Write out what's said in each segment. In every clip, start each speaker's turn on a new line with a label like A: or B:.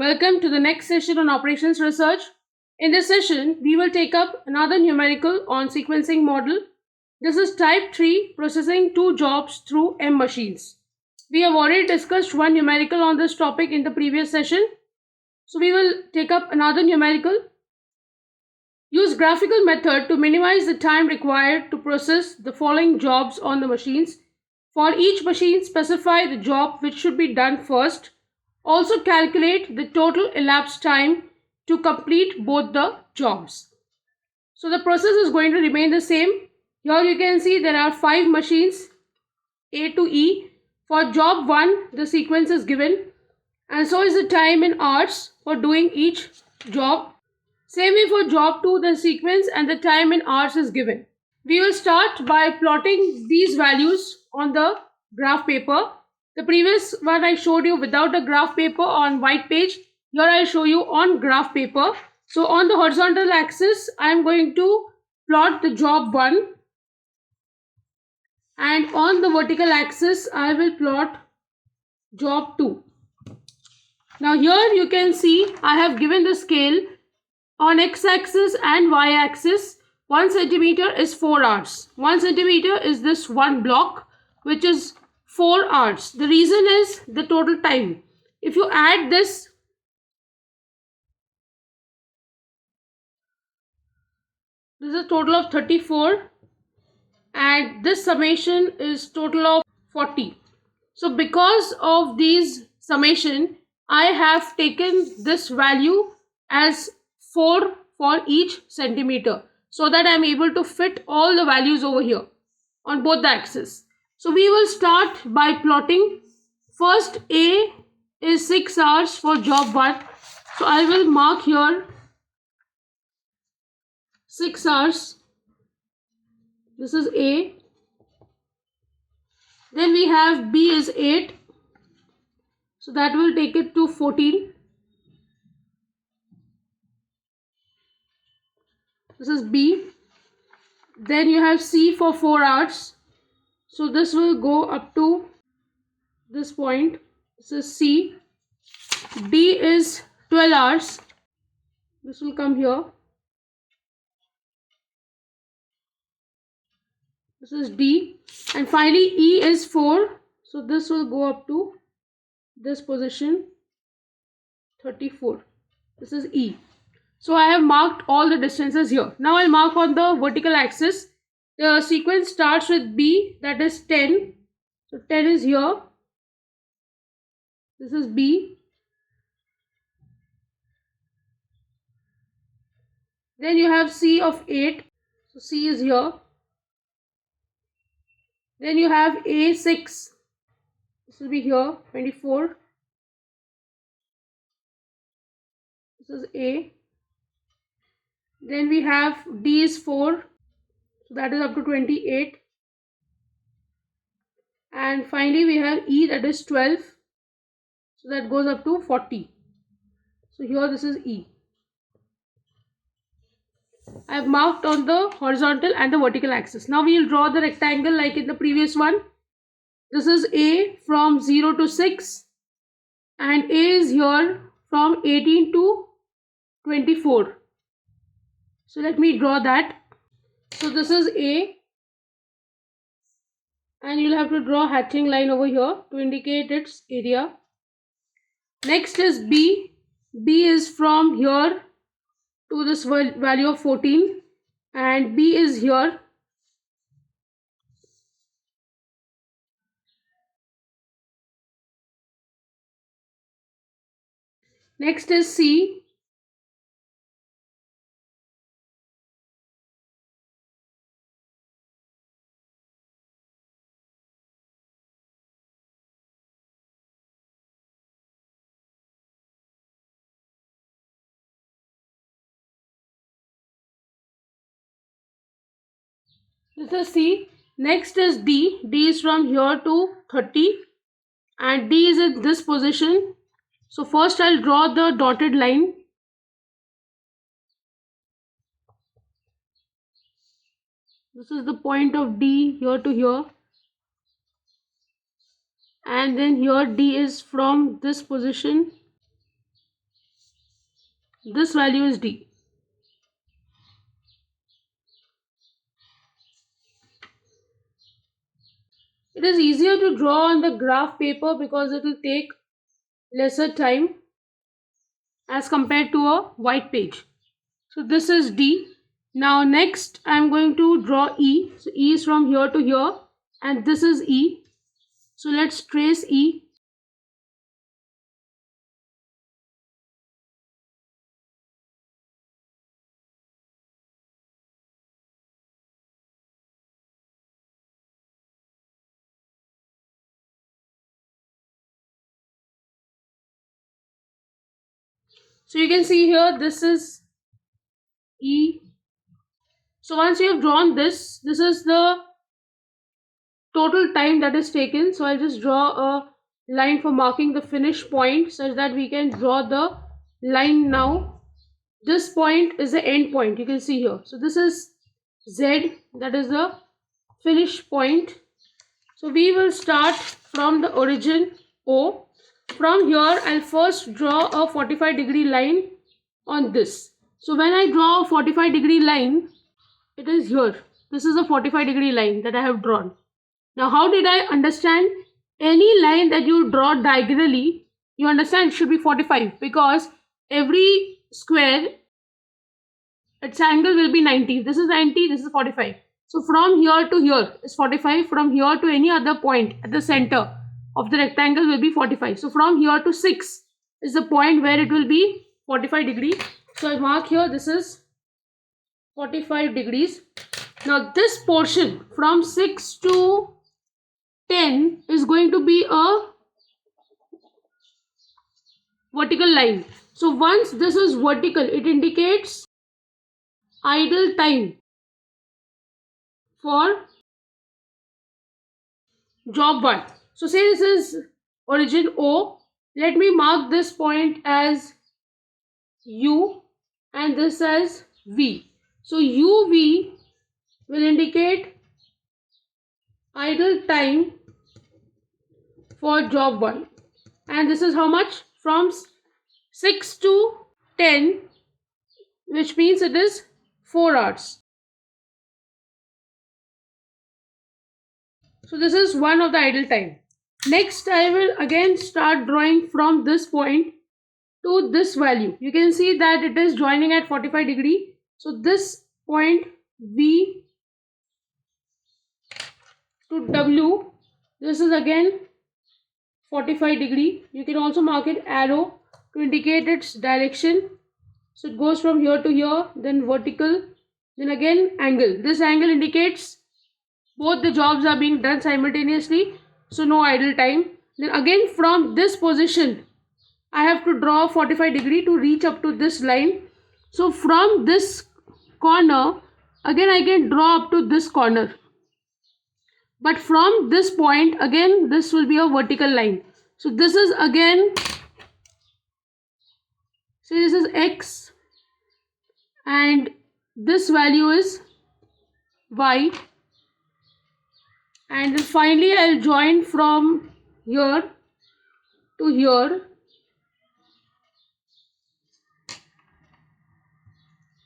A: Welcome to the next session on operations research. In this session, we will take up another numerical on sequencing model. This is type 3 processing 2 jobs through M machines. We have already discussed one numerical on this topic in the previous session. So we will take up another numerical. Use graphical method to minimize the time required to process the following jobs on the machines. For each machine, specify the job which should be done first. Also calculate the total elapsed time to complete both the jobs. So the process is going to remain the same. Here you can see there are 5 machines A to E. For job 1, the sequence is given, and so is the time in hours for doing each job. Same way for job 2, the sequence and the time in hours is given. We will start by plotting these values on the graph paper. The previous one I showed you without a graph paper on white page. Here I show you on graph paper. So on the horizontal axis, I am going to plot the job 1. And on the vertical axis, I will plot job 2. Now here you can see I have given the scale on x-axis and y-axis. 1 centimeter is 4 hours. 1 centimeter is this one block, which is 4 hours. The reason is the total time. If you add this, this is a total of 34, and this summation is total of 40. So because of these summation, I have taken this value as 4 for each centimeter, so that I am able to fit all the values over here on both the axes. So we will start by plotting. First, A is 6 hours for job 1. So I will mark here 6 hours. This is A. Then we have B is 8. So that will take it to 14. This is B. Then you have C for 4 hours. So this will go up to this point. This is C. D is 12 hours. This will come here. This is D. And finally E is 4. So this will go up to this position, 34. This is E. So I have marked all the distances here. Now I'll mark on the vertical axis. The sequence starts with B, that is 10. So 10 is here. This is B. Then you have C of 8. So C is here. Then you have A6. This will be here, 24. This is A. Then we have D is 4. So that is up to 28. And finally we have E, that is 12. So that goes up to 40. So here this is E. I have marked on the horizontal and the vertical axis. Now we will draw the rectangle like in the previous one. This is A from 0 to 6. And A is here from 18 to 24. So let me draw that. So this is A. And you'll have to draw a hatching line over here to indicate its area. Next is B. B is from here to this value of 14, and B is here. Next is C. This is C. Next is D. D is from here to 30, and D is in this position. So first I'll draw the dotted line. This is the point of D here to here. And then here D is from this position This value is D. It is easier to draw on the graph paper because it will take lesser time as compared to a white page. So this is D. Now next I am going to draw E. So E is from here to here and this is E. So let's trace E. So you can see here this is E. So once you have drawn this is the total time that is taken. So I'll just draw a line for marking the finish point such that we can draw the line now. This point is the end point, you can see here. So this is Z, that is the finish point. So we will start from the origin O. From here I'll first draw a 45-degree line on this. So when I draw a 45-degree line, it is here. This is a 45-degree line that I have drawn. Now how did I understand? Any line that you draw diagonally, you understand it should be 45 because every square, its angle will be 90. This is 90, this is 45. So from here to here is 45. From here to any other point at the center of the rectangle will be 45. So from here to 6 is the point where it will be 45 degree. So I mark here this is 45 degrees. Now this portion from 6 to 10 is going to be a vertical line. So once this is vertical, it indicates idle time for job 1. So say this is origin O. Let me mark this point as U and this as V. So UV will indicate idle time for job 1. And this is how much? From 6 to 10, which means it is 4 hours. So this is one of the idle time. Next I will again start drawing from this point to this value. You can see that it is joining at 45 degree. So this point V to W, this is again 45 degree. You can also mark it arrow to indicate its direction. So it goes from here to here, then vertical, then again angle. This angle indicates both the jobs are being done simultaneously, so no idle time. Then again from this position I have to draw 45 degree to reach up to this line. So from this corner again I can draw up to this corner, but from this point again this will be a vertical line. So this is again, say this is X and this value is Y, and then finally I'll join from here to here.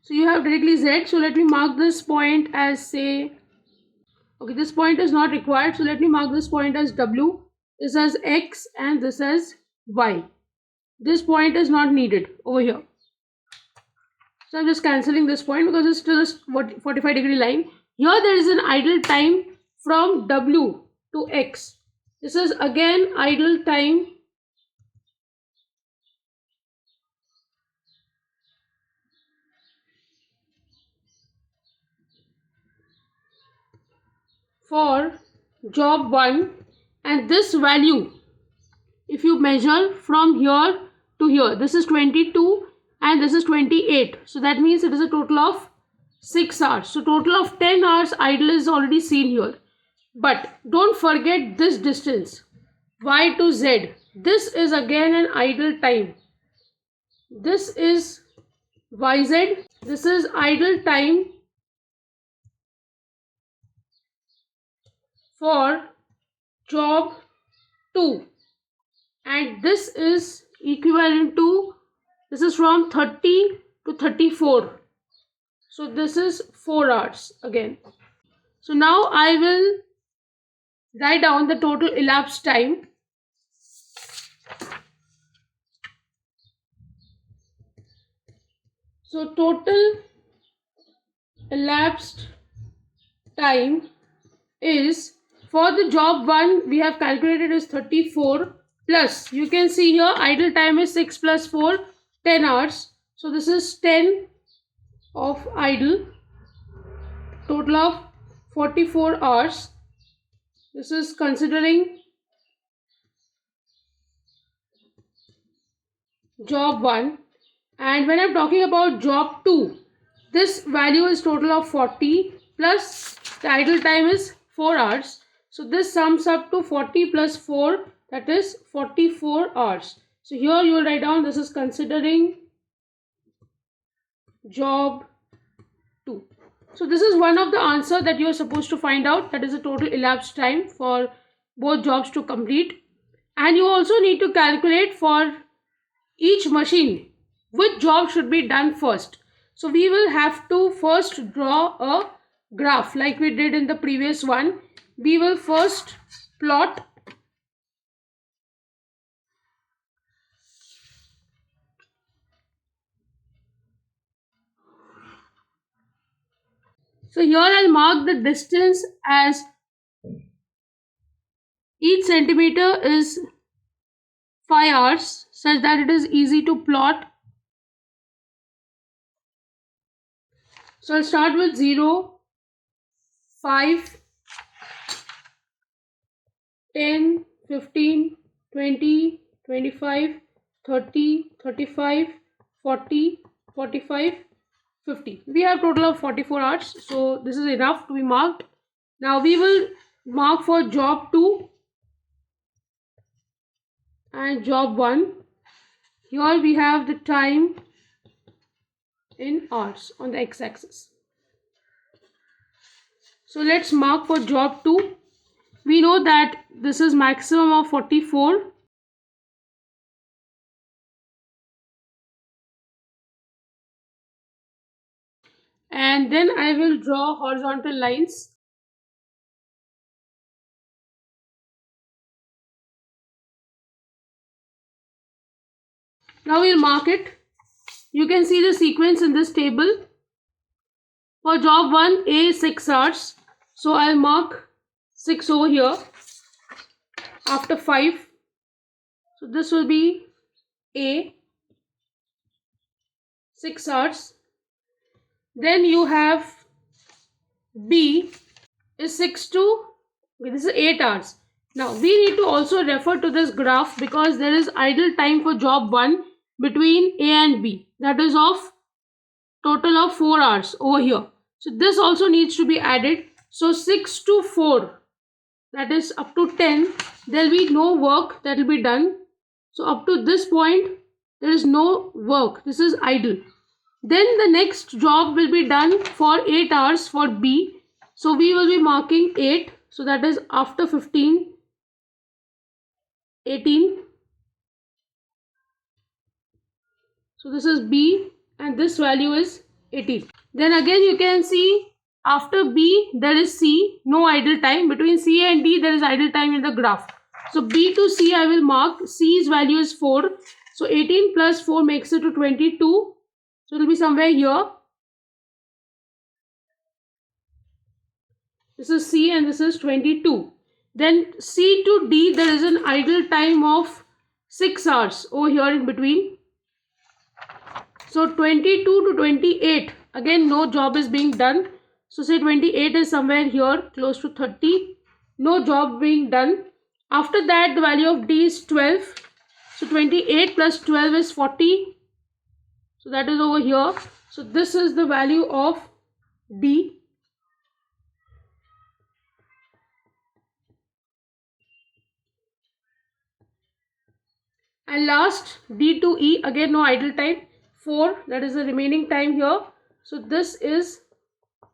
A: So you have directly Z. So let me mark this point as, say, okay, this point is not required. So let me mark this point as W, this as X and this as Y. This point is not needed over here. So I'm just cancelling this point because it's still a 45 degree line. Here there is an idle time from W to X. This is again idle time for job 1, and this value, if you measure from here to here, this is 22 and this is 28. So that means it is a total of 6 hours. So total of 10 hours idle is already seen here. But don't forget this distance, Y to Z. This is again an idle time. This is YZ. This is idle time for job 2. And this is equivalent to This is from 30 to 34. So this is 4 hours again. So now I will write down the total elapsed time. So total elapsed time is, for the job 1 we have calculated is 34, plus you can see here idle time is 6 plus 4, 10 hours. So this is 10 of idle, total of 44 hours. This is considering job 1. And when I'm talking about job 2, this value is total of 40 plus the idle time is 4 hours. So this sums up to 40 plus 4, that is 44 hours. So here you will write down this is considering job 2. So this is one of the answer that you are supposed to find out, that is the total elapsed time for both jobs to complete. And you also need to calculate for each machine which job should be done first. So we will have to first draw a graph like we did in the previous one. We will first plot so here I'll mark the distance as each centimeter is 5 hours, such that it is easy to plot. So I'll start with 0, 5, 10, 15, 20, 25, 30, 35, 40, 45, 50. We have total of 44 hours. So this is enough to be marked. Now we will mark for job 2 and job 1. Here we have the time in hours on the x-axis. So let's mark for job 2. We know that this is maximum of 44. And then I will draw horizontal lines. Now we'll mark it. You can see the sequence in this table. For job 1, A is 6 hours. So I'll mark 6 over here after 5. So this will be A, 6 hours. Then you have B is 6 to, okay, this is 8 hours. Now we need to also refer to this graph because there is idle time for job 1 between A and B, that is of total of 4 hours over here. So this also needs to be added. So 6 to 4, that is up to 10, there will be no work that will be done. So up to this point there is no work, this is idle. Then the next job will be done for 8 hours for B. So we will be marking 8. So that is after 15, 18. So this is B and this value is 18. Then again you can see after B there is C, no idle time. Between C and D there is idle time in the graph. So B to C I will mark. C's value is 4. So 18 plus 4 makes it to 22. So it will be somewhere here. This is C and this is 22. Then C to D there is an idle time of 6 hours over here in between. So 22 to 28, again no job is being done. So say 28 is somewhere here close to 30, no job being done. After that the value of D is 12. So 28 plus 12 is 40. So that is over here. So this is the value of D. And last D to E, again no idle time, 4, that is the remaining time here. So this is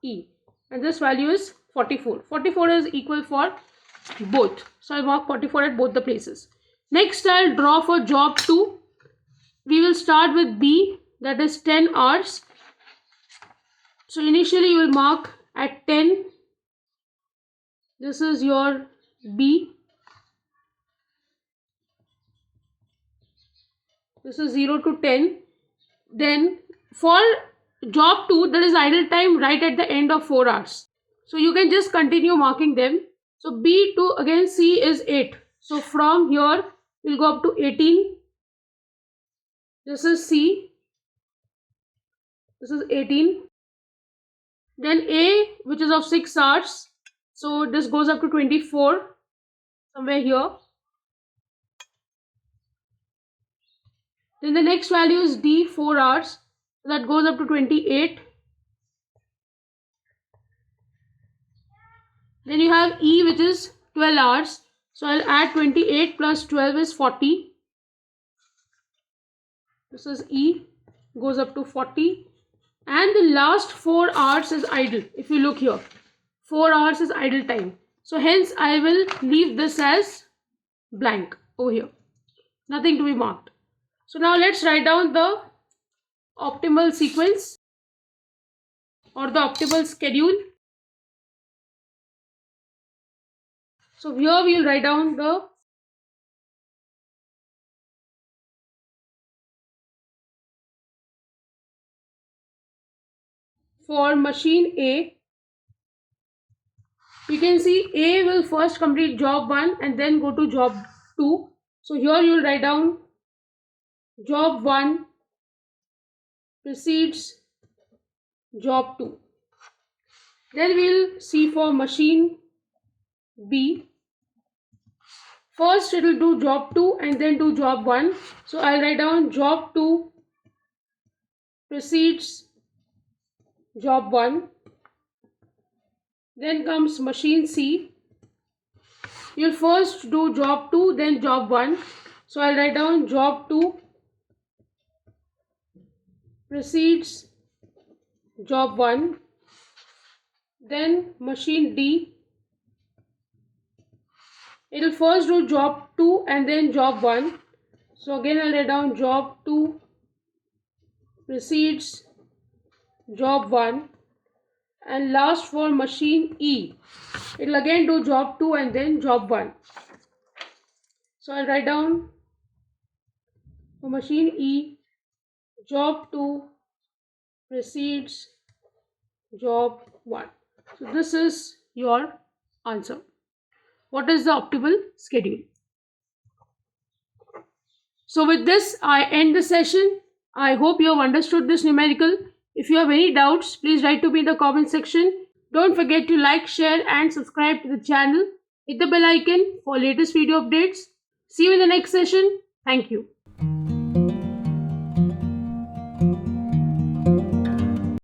A: E and this value is 44. 44 is equal for both. So I mark 44 at both the places. Next I'll draw for job 2. We will start with B, that is 10 hours. So initially you will mark at 10. This is your B. This is 0 to 10. Then for job 2, there is idle time right at the end of 4 hours. So you can just continue marking them. So B to again C is 8. So from here we'll go up to 18. This is C. This is 18. Then A, which is of 6 hours. So this goes up to 24. Somewhere here. Then the next value is D, 4 hours. So that goes up to 28. Then you have E, which is 12 hours. So I'll add 28 plus 12 is 40. This is E, goes up to 40. And the last 4 hours is idle. If you look here, 4 hours is idle time. So hence I will leave this as blank over here. Nothing to be marked. So now let's write down the optimal sequence or the optimal schedule. So here we will write down the for machine A. You can see A will first complete job 1 and then go to job 2. So here you will write down job 1 precedes job 2. Then we will see for machine B. First it will do job 2 and then do job 1. So I'll write down job 2 precedes job 1. Then comes machine C. You'll first do job 2 then job 1. So I'll write down job 2 precedes job 1. Then machine D. It will first do job 2 and then job 1. So again I'll write down job 2 precedes job 1. And last for machine E, it will again do job 2 and then job 1. So I'll write down for machine E, job 2 precedes job 1. So this is your answer. What is the optimal schedule? So with this, I end the session. I hope you have understood this numerical. If you have any doubts, please write to me in the comment section. Don't forget to like, share and subscribe to the channel. Hit the bell icon for latest video updates. See you in the next session. Thank you.